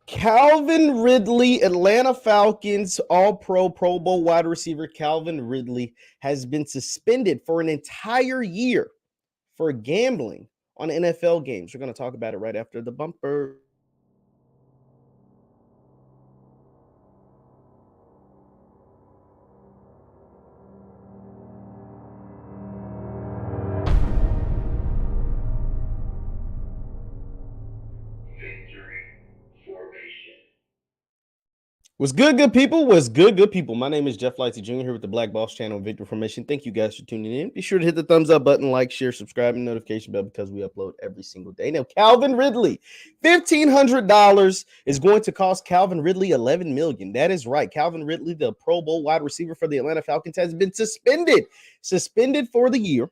Calvin Ridley, Atlanta Falcons All-Pro Pro Bowl wide receiver Calvin Ridley has been suspended for an entire year for gambling on NFL games. We're going to talk about it right after the bumper. What's good people? What's good people? My name is JeffLightsyJr. here with the Black Boss channel, Victory Formation. Thank you guys for tuning in. Be sure to hit the thumbs up button, like, share, subscribe, and notification bell because we upload every single day. Now, Calvin Ridley, $1,500 is going to cost Calvin Ridley $11 million. That is right. Calvin Ridley, the Pro Bowl wide receiver for the Atlanta Falcons, has been suspended for the year,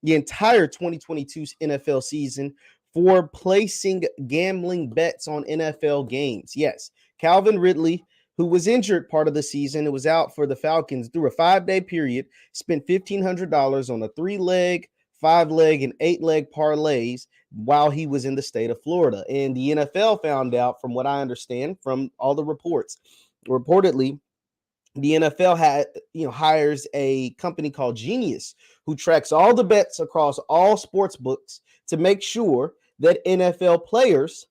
the entire 2022 NFL season, for placing gambling bets on NFL games. Yes, Calvin Ridley, who was injured part of the season and was out for the Falcons through a 5-day period, spent $1,500 on a 3-leg, 5-leg, and 8-leg parlays while he was in the state of Florida. And the NFL found out, from what I understand from all the reports, reportedly, the NFL hires a company called Genius, who tracks all the bets across all sports books to make sure that NFL players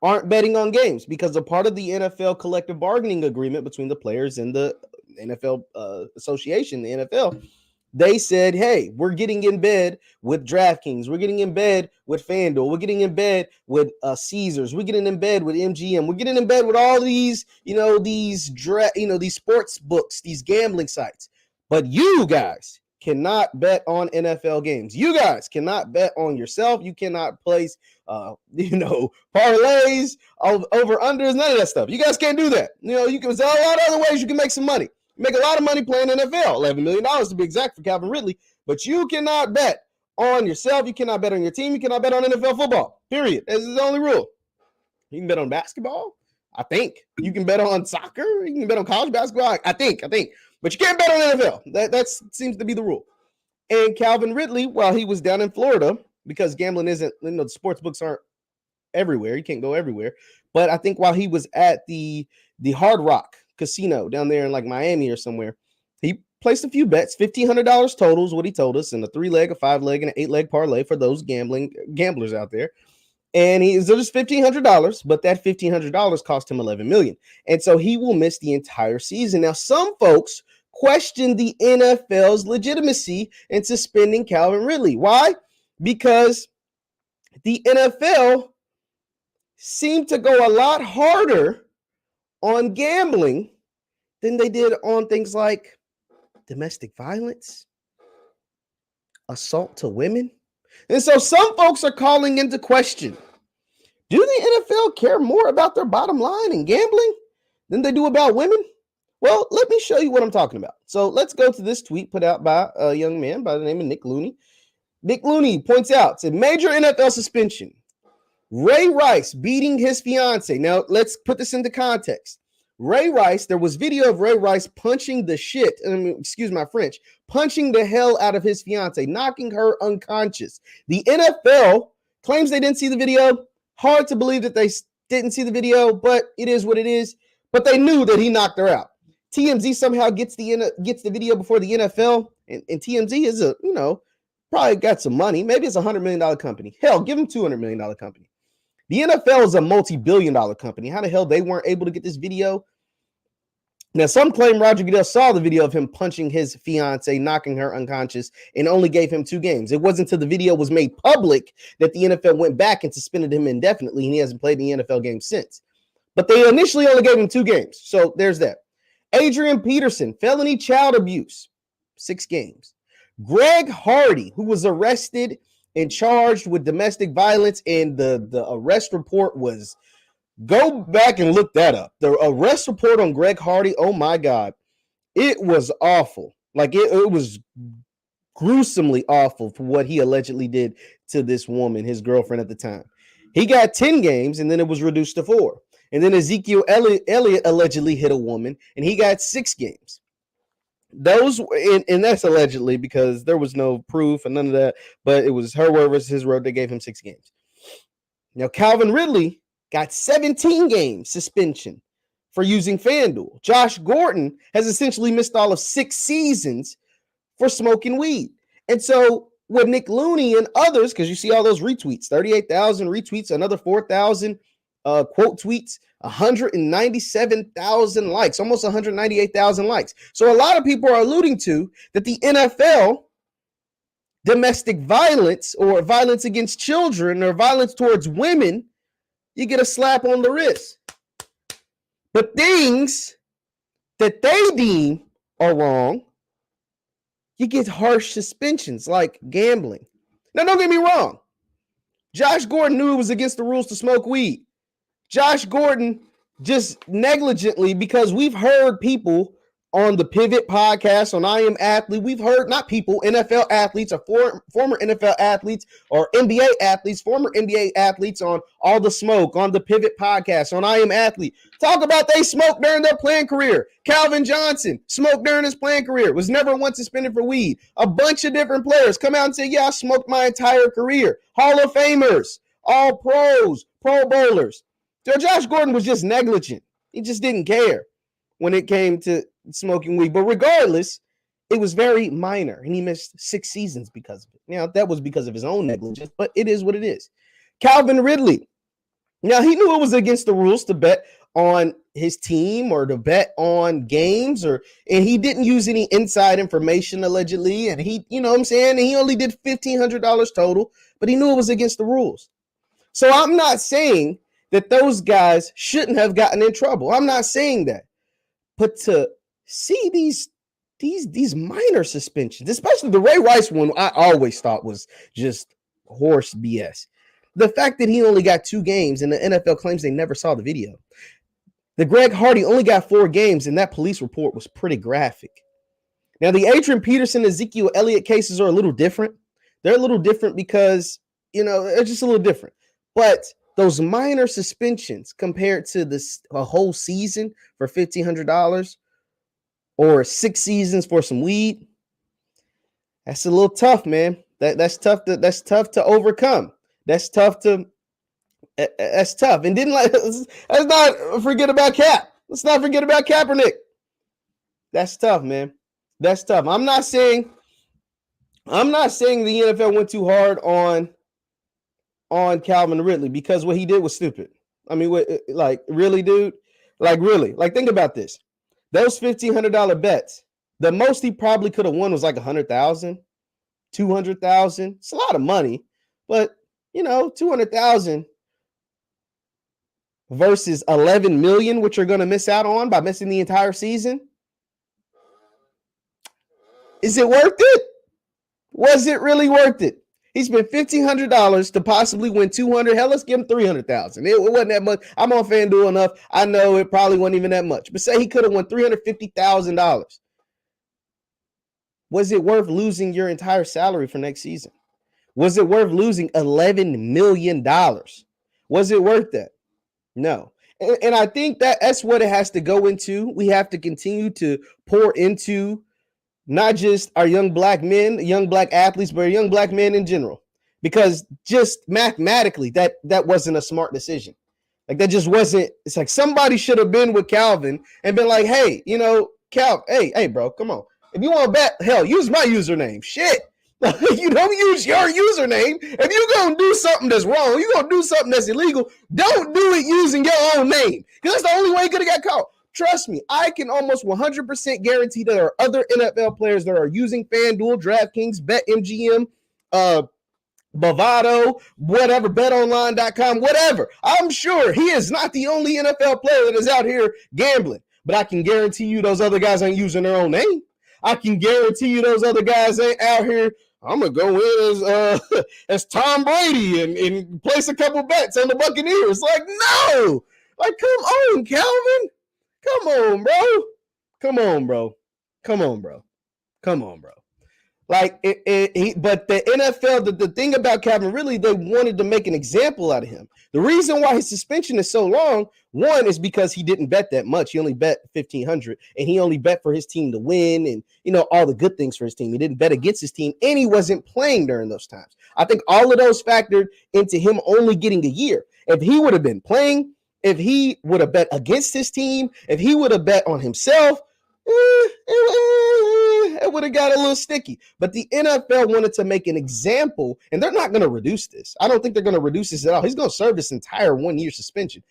aren't betting on games, because a part of the NFL collective bargaining agreement between the players and the NFL association, the NFL, they said, hey, we're getting in bed with DraftKings, we're getting in bed with FanDuel, we're getting in bed with Caesars, we're getting in bed with MGM, we're getting in bed with all these, these sports books, these gambling sites. But you guys cannot bet on NFL games. You guys cannot bet on yourself. You cannot place, parlays, over unders, none of that stuff. You guys can't do that. You can sell a lot of other ways you can make some money. You make a lot of money playing NFL, $11 million to be exact for Calvin Ridley, but you cannot bet on yourself. You cannot bet on your team. You cannot bet on NFL football, period. This is the only rule. You can bet on basketball, I think. You can bet on soccer. You can bet on college basketball, I think. But you can't bet on NFL. That seems to be the rule. And Calvin Ridley, while he was down in Florida, because gambling isn't, the sports books aren't everywhere. You can't go everywhere. But I think while he was at the Hard Rock Casino down there in like Miami or somewhere, he placed a few bets, $1,500 totals, what he told us, in a 3-leg, a 5-leg, and an 8-leg parlay for those gamblers out there. And it was just $1,500, but that $1,500 cost him $11 million. And so he will miss the entire season. Now, some folks question the NFL's legitimacy in suspending Calvin Ridley. Why? Because the NFL seemed to go a lot harder on gambling than they did on things like domestic violence, assault to women. And so some folks are calling into question, do the NFL care more about their bottom line in gambling than they do about women? Well, let me show you what I'm talking about. So let's go to this tweet put out by a young man by the name of Nick Looney. Nick Looney points out, it's a major NFL suspension. Ray Rice beating his fiance. Now, let's put this into context. Ray Rice, there was video of Ray Rice punching the shit, excuse my French, punching the hell out of his fiance, knocking her unconscious. The NFL claims they didn't see the video. Hard to believe that they didn't see the video, but it is what it is. But they knew that he knocked her out. TMZ somehow gets the video before the NFL, and TMZ is probably got some money. Maybe it's $100 million company. Hell, give them $200 million company. The NFL is a multi-billion-dollar company. How the hell they weren't able to get this video? Now, some claim Roger Goodell saw the video of him punching his fiance, knocking her unconscious, and only gave him 2 games. It wasn't until the video was made public that the NFL went back and suspended him indefinitely, and he hasn't played in the NFL game since. But they initially only gave him 2 games. So there's that. Adrian Peterson, felony child abuse, 6 games. Greg Hardy, who was arrested and charged with domestic violence, and the arrest report was, go back and look that up. The arrest report on Greg Hardy, oh my God, it was awful. Like it was gruesomely awful for what he allegedly did to this woman, his girlfriend at the time. He got 10 games, and then it was reduced to 4. And then Ezekiel Elliott allegedly hit a woman, and he got 6 games. Those, and that's allegedly, because there was no proof and none of that, but it was her word versus his word. They gave him 6 games. Now, Calvin Ridley got 17 games suspension for using FanDuel. Josh Gordon has essentially missed all of 6 seasons for smoking weed. And so with Nick Looney and others, because you see all those retweets, 38,000 retweets, another 4,000 quote tweets, 197,000 likes, almost 198,000 likes. So a lot of people are alluding to that the NFL domestic violence or violence against children or violence towards women, you get a slap on the wrist. But things that they deem are wrong, you get harsh suspensions like gambling. Now, don't get me wrong. Josh Gordon knew it was against the rules to smoke weed. Josh Gordon just negligently, because we've heard people on the Pivot podcast, on I Am Athlete, we've heard not people, NFL athletes or former NFL athletes or NBA athletes, former NBA athletes on All the Smoke, on the Pivot podcast, on I Am Athlete, talk about they smoked during their playing career. Calvin Johnson smoked during his playing career, was never once suspended for weed. A bunch of different players come out and say, yeah, I smoked my entire career. Hall of Famers, all pros, Pro Bowlers. So Josh Gordon was just negligent. He just didn't care when it came to smoking weed. But regardless, it was very minor, and he missed 6 seasons because of it. Now, that was because of his own negligence, but it is what it is. Calvin Ridley. Now, he knew it was against the rules to bet on his team or to bet on games, and he didn't use any inside information, allegedly, and he, you know what I'm saying, and he only did $1,500 total, but he knew it was against the rules. So I'm not saying that those guys shouldn't have gotten in trouble. I'm not saying that. But to see these minor suspensions, especially the Ray Rice one, I always thought was just horse BS. The fact that he only got 2 games and the NFL claims they never saw the video. The Greg Hardy only got 4 games, and that police report was pretty graphic. Now, the Adrian Peterson, Ezekiel Elliott cases are a little different. They're a little different because, you know, they're just a little different. But those minor suspensions compared to a whole season for $1,500 or 6 seasons for some weed, that's a little tough, man. That's tough to overcome. That's tough. And then let's not forget about Cap. Let's not forget about Kaepernick. That's tough, man. That's tough. I'm not saying the NFL went too hard on Calvin Ridley, because what he did was stupid. I mean, really, dude? Really? Think about this. Those $1,500 bets, the most he probably could have won was like $100,000, $200,000. It's a lot of money, but, you know, $200,000 versus $11 million, which you're going to miss out on by missing the entire season. Is it worth it? Was it really worth it? He spent $1,500 to possibly win $200,000. Hell, let's give him $300,000. It wasn't that much. I'm on FanDuel enough. I know it probably wasn't even that much. But say he could have won $350,000. Was it worth losing your entire salary for next season? Was it worth losing $11 million? Was it worth that? No. And I think that's what it has to go into. We have to continue to pour into not just our young black men, young black athletes, but young black men in general. Because just mathematically, that wasn't a smart decision. That just wasn't. It's like somebody should have been with Calvin and been like, hey, you know, Cal, hey, bro, come on. If you want to bet, hell, use my username. Shit. You don't use your username. If you're going to do something that's wrong, you're going to do something that's illegal, don't do it using your own name. Because that's the only way you could have got caught. Trust me, I can almost 100% guarantee there are other NFL players that are using FanDuel, DraftKings, BetMGM, Bovado, whatever, betonline.com, whatever. I'm sure he is not the only NFL player that is out here gambling. But I can guarantee you those other guys ain't using their own name. I can guarantee you those other guys ain't out here, I'm going to go in as Tom Brady and place a couple bets on the Buccaneers. No. Come on, Calvin. Come on, bro. Like, but the NFL, the thing about Calvin Ridley, they wanted to make an example out of him. The reason why his suspension is so long, one, is because he didn't bet that much. He only bet $1,500, and he only bet for his team to win and, all the good things for his team. He didn't bet against his team, and he wasn't playing during those times. I think all of those factored into him only getting a year. If he would have been playing, if he would have bet against his team, if he would have bet on himself, it would have got a little sticky. But the NFL wanted to make an example, and they're not going to reduce this. I don't think they're going to reduce this at all. He's going to serve this entire 1 year suspension.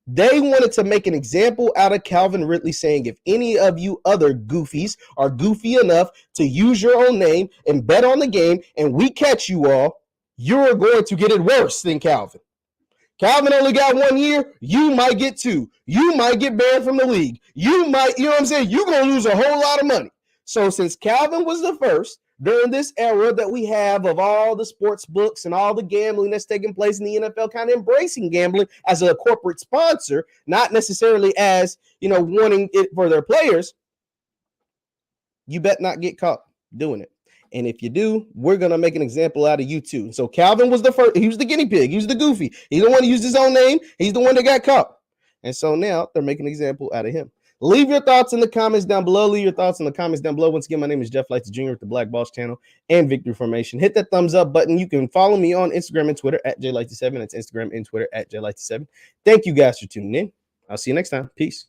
They wanted to make an example out of Calvin Ridley, saying if any of you other goofies are goofy enough to use your own name and bet on the game, and we catch you all, you're going to get it worse than Calvin. Calvin only got 1 year. You might get 2. You might get banned from the league. You might, you know what I'm saying? You're going to lose a whole lot of money. So since Calvin was the first during this era that we have of all the sports books and all the gambling that's taking place in the NFL, kind of embracing gambling as a corporate sponsor, not necessarily as, wanting it for their players, you bet not get caught doing it. And if you do, we're going to make an example out of you too. So Calvin was the first. He was the guinea pig. He was the goofy. He's the one who used his own name. He's the one that got caught. And so now they're making an example out of him. Leave your thoughts in the comments down below. Leave your thoughts in the comments down below. Once again, my name is JeffLightsYjr with the Black Boss channel and Victory Formation. Hit that thumbs up button. You can follow me on Instagram and Twitter at JLightsy7. That's Instagram and Twitter at JLightsy7. Thank you guys for tuning in. I'll see you next time. Peace.